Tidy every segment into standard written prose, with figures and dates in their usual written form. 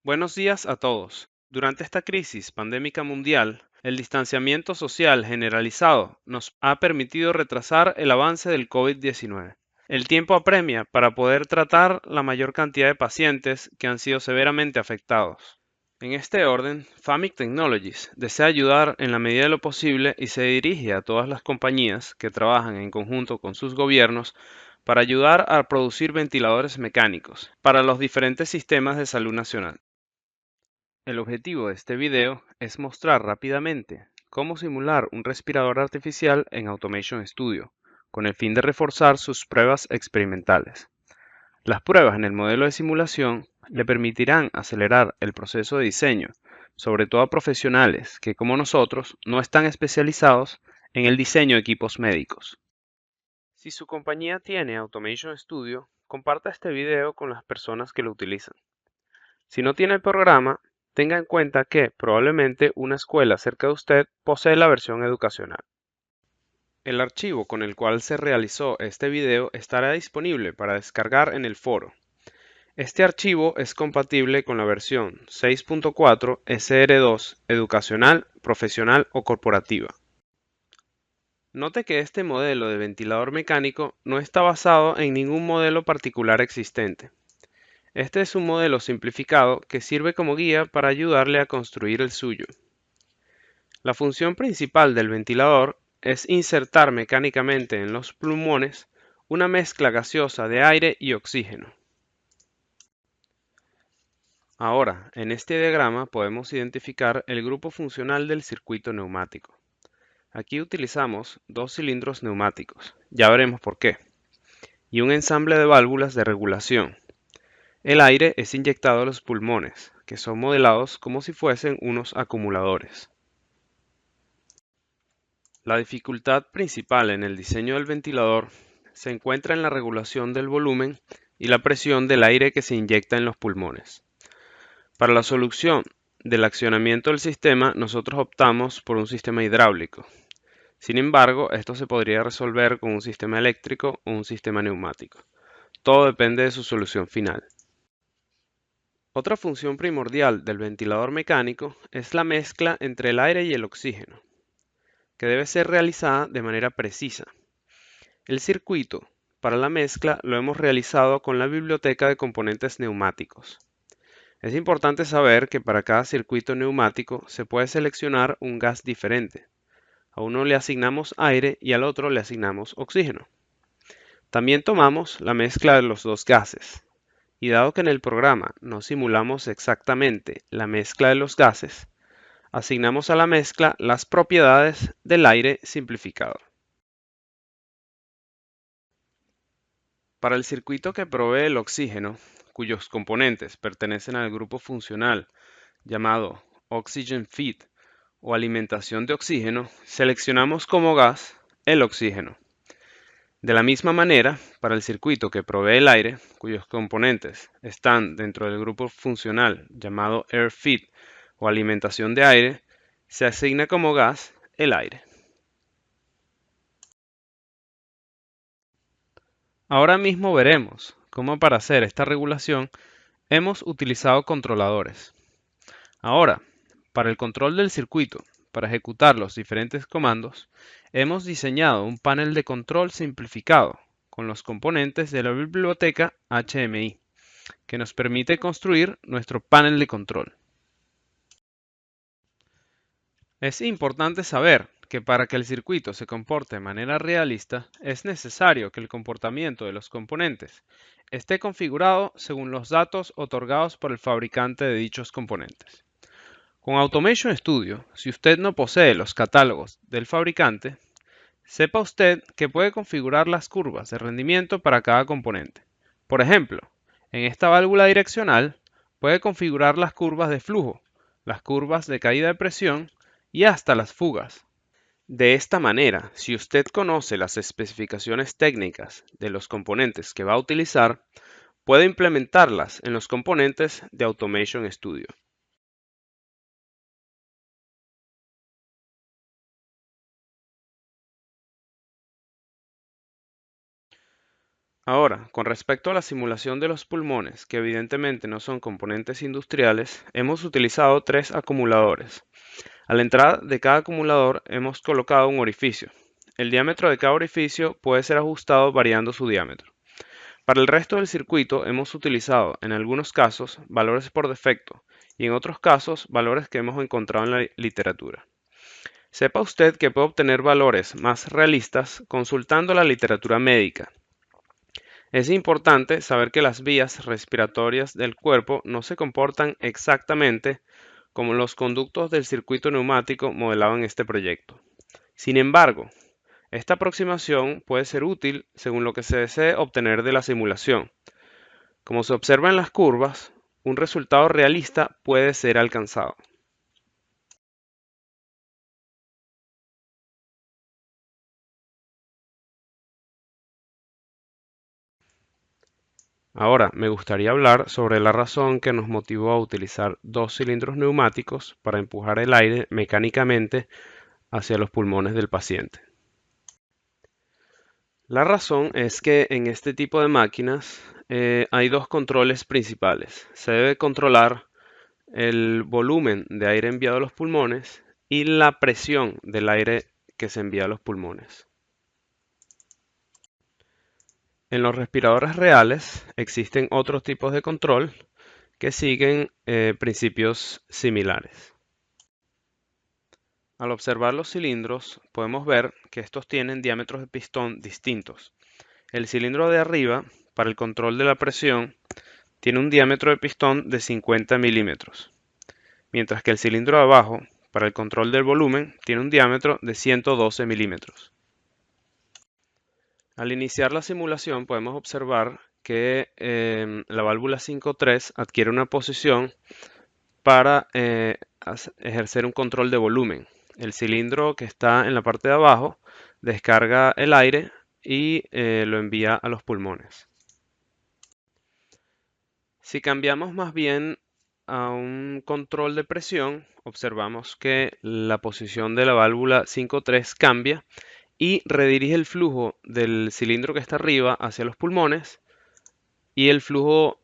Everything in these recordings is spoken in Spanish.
Buenos días a todos. Durante esta crisis pandémica mundial, el distanciamiento social generalizado nos ha permitido retrasar el avance del COVID-19. El tiempo apremia para poder tratar la mayor cantidad de pacientes que han sido severamente afectados. En este orden, FAMIC Technologies desea ayudar en la medida de lo posible y se dirige a todas las compañías que trabajan en conjunto con sus gobiernos para ayudar a producir ventiladores mecánicos para los diferentes sistemas de salud nacional. El objetivo de este video es mostrar rápidamente cómo simular un respirador artificial en Automation Studio, con el fin de reforzar sus pruebas experimentales. Las pruebas en el modelo de simulación le permitirán acelerar el proceso de diseño, sobre todo a profesionales que, como nosotros, no están especializados en el diseño de equipos médicos. Si su compañía tiene Automation Studio, comparta este video con las personas que lo utilizan. Si no tiene el programa, tenga en cuenta que probablemente una escuela cerca de usted posee la versión educacional. El archivo con el cual se realizó este video estará disponible para descargar en el foro. Este archivo es compatible con la versión 6.4 SR2 educacional, profesional o corporativa. Note que este modelo de ventilador mecánico no está basado en ningún modelo particular existente. Este es un modelo simplificado que sirve como guía para ayudarle a construir el suyo. La función principal del ventilador es insertar mecánicamente en los pulmones una mezcla gaseosa de aire y oxígeno. Ahora, en este diagrama podemos identificar el grupo funcional del circuito neumático. Aquí utilizamos dos cilindros neumáticos, ya veremos por qué, y un ensamble de válvulas de regulación. El aire es inyectado a los pulmones, que son modelados como si fuesen unos acumuladores. La dificultad principal en el diseño del ventilador se encuentra en la regulación del volumen y la presión del aire que se inyecta en los pulmones. Para la solución del accionamiento del sistema, nosotros optamos por un sistema hidráulico. Sin embargo, esto se podría resolver con un sistema eléctrico o un sistema neumático. Todo depende de su solución final. Otra función primordial del ventilador mecánico es la mezcla entre el aire y el oxígeno, que debe ser realizada de manera precisa. El circuito para la mezcla lo hemos realizado con la biblioteca de componentes neumáticos. Es importante saber que para cada circuito neumático se puede seleccionar un gas diferente. A uno le asignamos aire y al otro le asignamos oxígeno. También tomamos la mezcla de los dos gases. Y dado que en el programa no simulamos exactamente la mezcla de los gases, asignamos a la mezcla las propiedades del aire simplificado. Para el circuito que provee el oxígeno, cuyos componentes pertenecen al grupo funcional llamado Oxygen Feed o alimentación de oxígeno, seleccionamos como gas el oxígeno. De la misma manera, para el circuito que provee el aire, cuyos componentes están dentro del grupo funcional llamado Air Feed o alimentación de aire, se asigna como gas el aire. Ahora mismo veremos cómo para hacer esta regulación hemos utilizado controladores. Ahora, para el control del circuito, para ejecutar los diferentes comandos, hemos diseñado un panel de control simplificado con los componentes de la biblioteca HMI, que nos permite construir nuestro panel de control. Es importante saber que para que el circuito se comporte de manera realista, es necesario que el comportamiento de los componentes esté configurado según los datos otorgados por el fabricante de dichos componentes. Con Automation Studio, si usted no posee los catálogos del fabricante, sepa usted que puede configurar las curvas de rendimiento para cada componente. Por ejemplo, en esta válvula direccional puede configurar las curvas de flujo, las curvas de caída de presión y hasta las fugas. De esta manera, si usted conoce las especificaciones técnicas de los componentes que va a utilizar, puede implementarlas en los componentes de Automation Studio. Ahora, con respecto a la simulación de los pulmones, que evidentemente no son componentes industriales, hemos utilizado 3 acumuladores. A la entrada de cada acumulador hemos colocado un orificio. El diámetro de cada orificio puede ser ajustado variando su diámetro. Para el resto del circuito hemos utilizado, en algunos casos, valores por defecto y en otros casos, valores que hemos encontrado en la literatura. Sepa usted que puede obtener valores más realistas consultando la literatura médica. Es importante saber que las vías respiratorias del cuerpo no se comportan exactamente como los conductos del circuito neumático modelado en este proyecto. Sin embargo, esta aproximación puede ser útil según lo que se desee obtener de la simulación. Como se observa en las curvas, un resultado realista puede ser alcanzado. Ahora, me gustaría hablar sobre la razón que nos motivó a utilizar 2 cilindros neumáticos para empujar el aire mecánicamente hacia los pulmones del paciente. La razón es que en este tipo de máquinas hay 2 controles principales. Se debe controlar el volumen de aire enviado a los pulmones y la presión del aire que se envía a los pulmones. En los respiradores reales existen otros tipos de control que siguen principios similares. Al observar los cilindros, podemos ver que estos tienen diámetros de pistón distintos. El cilindro de arriba, para el control de la presión, tiene un diámetro de pistón de 50 milímetros, mientras que el cilindro de abajo, para el control del volumen, tiene un diámetro de 112 milímetros. Al iniciar la simulación podemos observar que la válvula 5.3 adquiere una posición para ejercer un control de volumen. El cilindro que está en la parte de abajo descarga el aire y lo envía a los pulmones. Si cambiamos más bien a un control de presión, observamos que la posición de la válvula 5.3 cambia y redirige el flujo del cilindro que está arriba hacia los pulmones y el flujo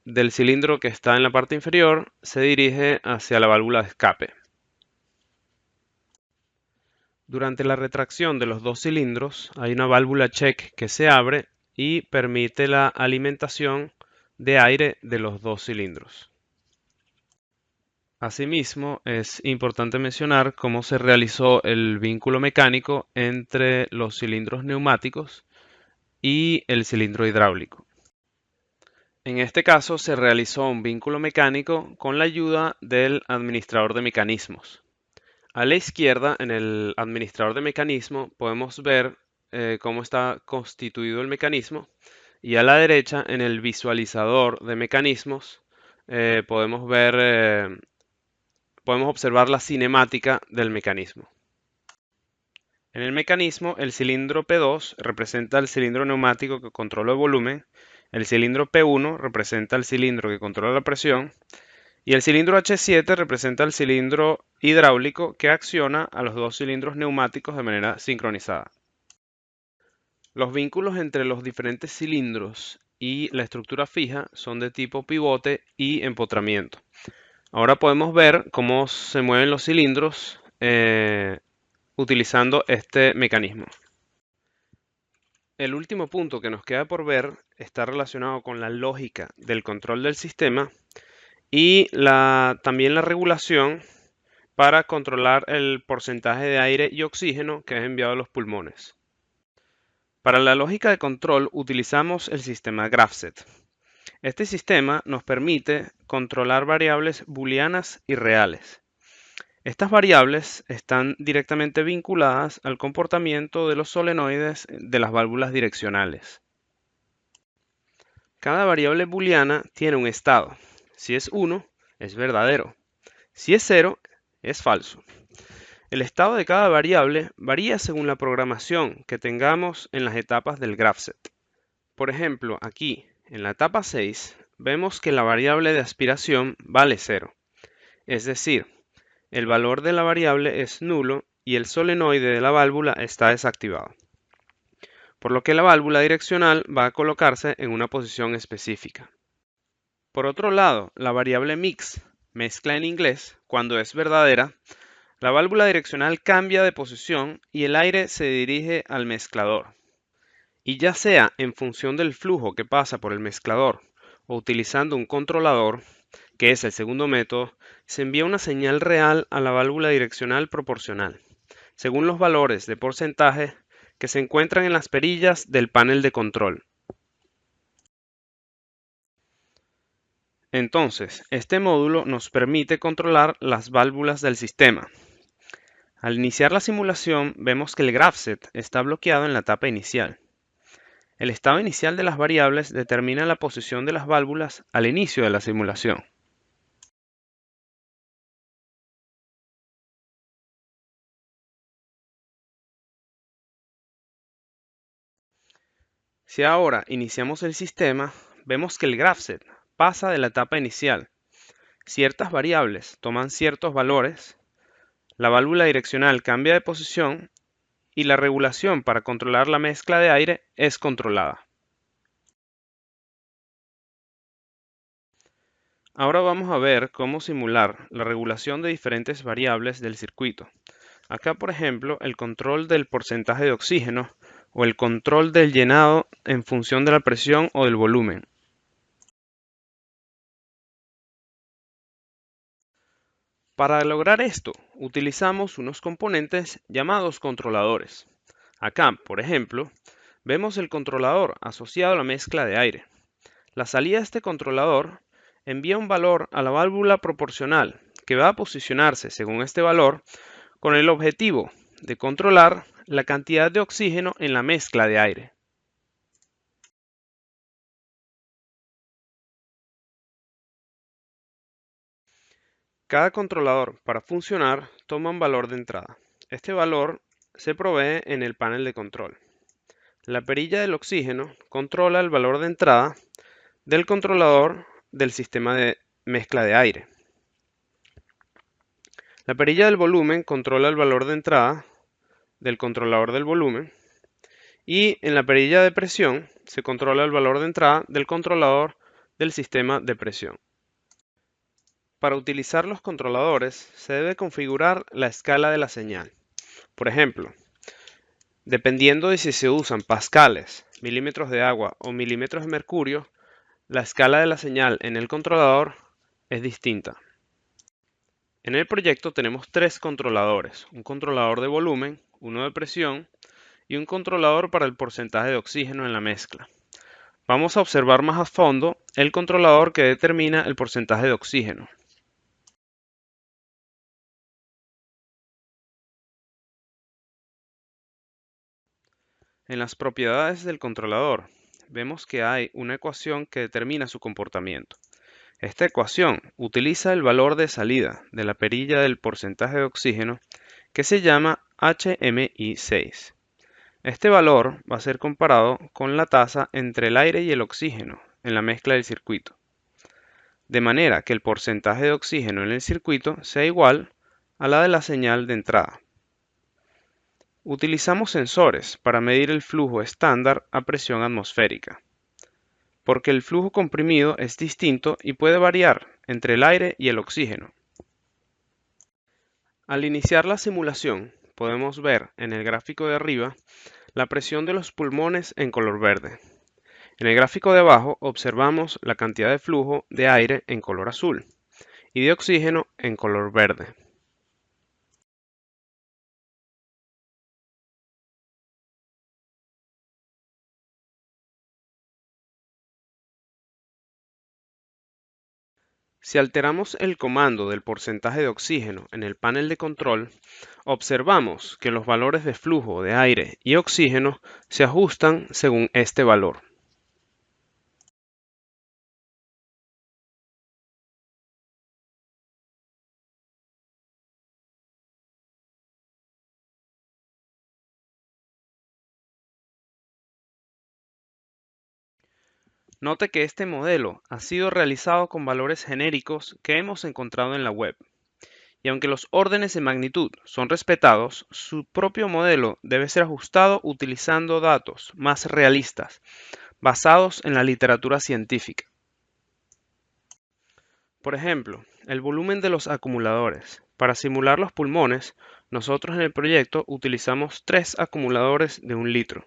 del cilindro que está en la parte inferior se dirige hacia la válvula de escape. Durante la retracción de los 2 cilindros hay una válvula check que se abre y permite la alimentación de aire de los 2 cilindros. Asimismo, es importante mencionar cómo se realizó el vínculo mecánico entre los cilindros neumáticos y el cilindro hidráulico. En este caso se realizó un vínculo mecánico con la ayuda del administrador de mecanismos. A la izquierda, en el administrador de mecanismo, podemos ver cómo está constituido el mecanismo y a la derecha, en el visualizador de mecanismos, podemos observar la cinemática del mecanismo. En el mecanismo, el cilindro P2 representa el cilindro neumático que controla el volumen, el cilindro P1 representa el cilindro que controla la presión y el cilindro H7 representa el cilindro hidráulico que acciona a los 2 cilindros neumáticos de manera sincronizada. Los vínculos entre los diferentes cilindros y la estructura fija son de tipo pivote y empotramiento. Ahora podemos ver cómo se mueven los cilindros utilizando este mecanismo. El último punto que nos queda por ver está relacionado con la lógica del control del sistema y también la regulación para controlar el porcentaje de aire y oxígeno que es enviado a los pulmones. Para la lógica de control utilizamos el sistema Grafset. Este sistema nos permite controlar variables booleanas y reales. Estas variables están directamente vinculadas al comportamiento de los solenoides de las válvulas direccionales. Cada variable booleana tiene un estado. Si es 1, es verdadero. Si es 0, es falso. El estado de cada variable varía según la programación que tengamos en las etapas del Grafset. Por ejemplo, aquí, en la etapa 6, vemos que la variable de aspiración vale 0. Es decir, el valor de la variable es nulo y el solenoide de la válvula está desactivado. por lo que la válvula direccional va a colocarse en una posición específica. Por otro lado, la variable mix, mezcla en inglés, cuando es verdadera, la válvula direccional cambia de posición y el aire se dirige al mezclador. Y ya sea en función del flujo que pasa por el mezclador o utilizando un controlador, que es el segundo método, se envía una señal real a la válvula direccional proporcional, según los valores de porcentaje que se encuentran en las perillas del panel de control. Entonces, este módulo nos permite controlar las válvulas del sistema. Al iniciar la simulación, vemos que el GraphSet está bloqueado en la etapa inicial. El estado inicial de las variables determina la posición de las válvulas al inicio de la simulación. Si ahora iniciamos el sistema, vemos que el GraphSet pasa de la etapa inicial. Ciertas variables toman ciertos valores, la válvula direccional cambia de posición y la regulación para controlar la mezcla de aire es controlada. Ahora vamos a ver cómo simular la regulación de diferentes variables del circuito. Acá, por ejemplo, el control del porcentaje de oxígeno o el control del llenado en función de la presión o del volumen. Para lograr esto, utilizamos unos componentes llamados controladores. Acá, por ejemplo, vemos el controlador asociado a la mezcla de aire. La salida de este controlador envía un valor a la válvula proporcional que va a posicionarse según este valor con el objetivo de controlar la cantidad de oxígeno en la mezcla de aire. Cada controlador, para funcionar, toma un valor de entrada. Este valor se provee en el panel de control. La perilla del oxígeno controla el valor de entrada del controlador del sistema de mezcla de aire. La perilla del volumen controla el valor de entrada del controlador del volumen. Y en la perilla de presión se controla el valor de entrada del controlador del sistema de presión. Para utilizar los controladores se debe configurar la escala de la señal. Por ejemplo, dependiendo de si se usan pascales, milímetros de agua o milímetros de mercurio, la escala de la señal en el controlador es distinta. En el proyecto tenemos tres controladores, un controlador de volumen, uno de presión y un controlador para el porcentaje de oxígeno en la mezcla. Vamos a observar más a fondo el controlador que determina el porcentaje de oxígeno. En las propiedades del controlador, vemos que hay una ecuación que determina su comportamiento. Esta ecuación utiliza el valor de salida de la perilla del porcentaje de oxígeno que se llama HMI6. Este valor va a ser comparado con la tasa entre el aire y el oxígeno en la mezcla del circuito, de manera que el porcentaje de oxígeno en el circuito sea igual a la de la señal de entrada. Utilizamos sensores para medir el flujo estándar a presión atmosférica, porque el flujo comprimido es distinto y puede variar entre el aire y el oxígeno. Al iniciar la simulación, podemos ver en el gráfico de arriba la presión de los pulmones en color verde. En el gráfico de abajo observamos la cantidad de flujo de aire en color azul y de oxígeno en color verde. Si alteramos el comando del porcentaje de oxígeno en el panel de control, observamos que los valores de flujo de aire y oxígeno se ajustan según este valor. Note que este modelo ha sido realizado con valores genéricos que hemos encontrado en la web y aunque los órdenes de magnitud son respetados, su propio modelo debe ser ajustado utilizando datos más realistas, basados en la literatura científica. Por ejemplo, el volumen de los acumuladores. Para simular los pulmones, nosotros en el proyecto utilizamos 3 acumuladores de 1 litro.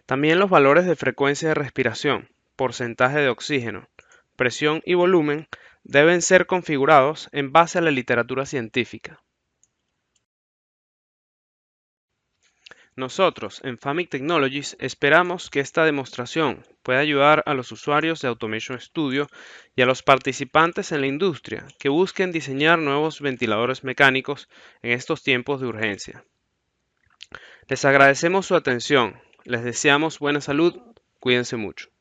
También los valores de frecuencia de respiración, porcentaje de oxígeno, presión y volumen deben ser configurados en base a la literatura científica. Nosotros en Famic Technologies esperamos que esta demostración pueda ayudar a los usuarios de Automation Studio y a los participantes en la industria que busquen diseñar nuevos ventiladores mecánicos en estos tiempos de urgencia. Les agradecemos su atención, les deseamos buena salud, cuídense mucho.